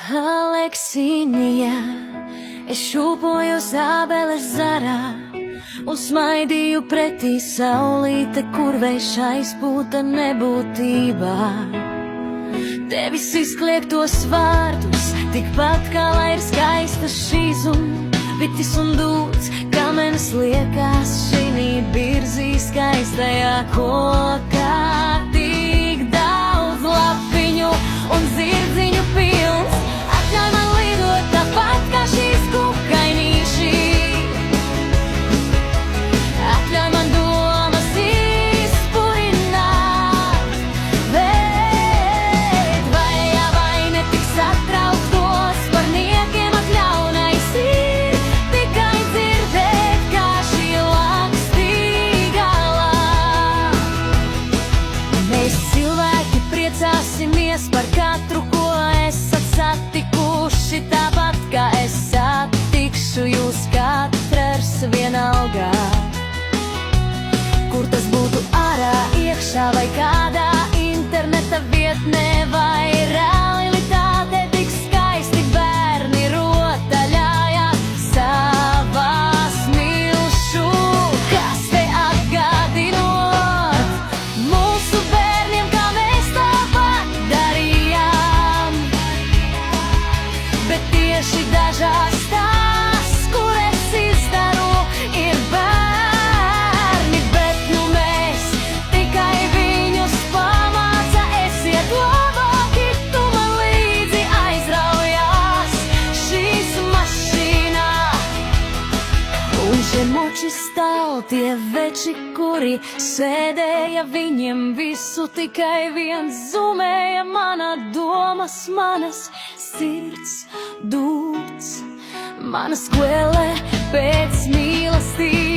Aleksīnija, es šūpoju zābeles zarā un smaidīju pretī saulīte, kur vējš aizpūta nebūtībā. Tevis izkliegtos vārdus, tikpat kā lai ir skaista šīs un vitis un dūts, kamenas liekās šinī birzī skaistajā kokā. Tik daudz lapiņu un zirdziņu pilns, atļauj man lidot tāpat kā šīs kukainīši. Atļauj man domas izpurināt, bet vai netik satrauktos par niekiem atļaunais ir tikai dzirdēt, kā šī lakstīgala. Mēs cilvēki priecāsimies par katru, ko esat satikuši, tāpat kā es satikšu jūs katrs vienalgā. Kur tas būtu ārā, iekšā vai kādā interneta vietnē vai realitāte, tik skaisti bērni rotaļāja savās milšu kastē atgādinot mūsu bērniem, kā mēs tāpat darījām. Bet tieši dažās tās, kur es izdaru, ir bērni, bet nu mēs tikai viņus pamāca. Esiet labāki, tu man līdzi aizraujās šīs mašīnā. Un šie moči stāv tie veči, kuri sēdēja, viņiem visu tikai viens zumēja. Mana domas, manas sirds dūts, mana skvele pēc mīlestības.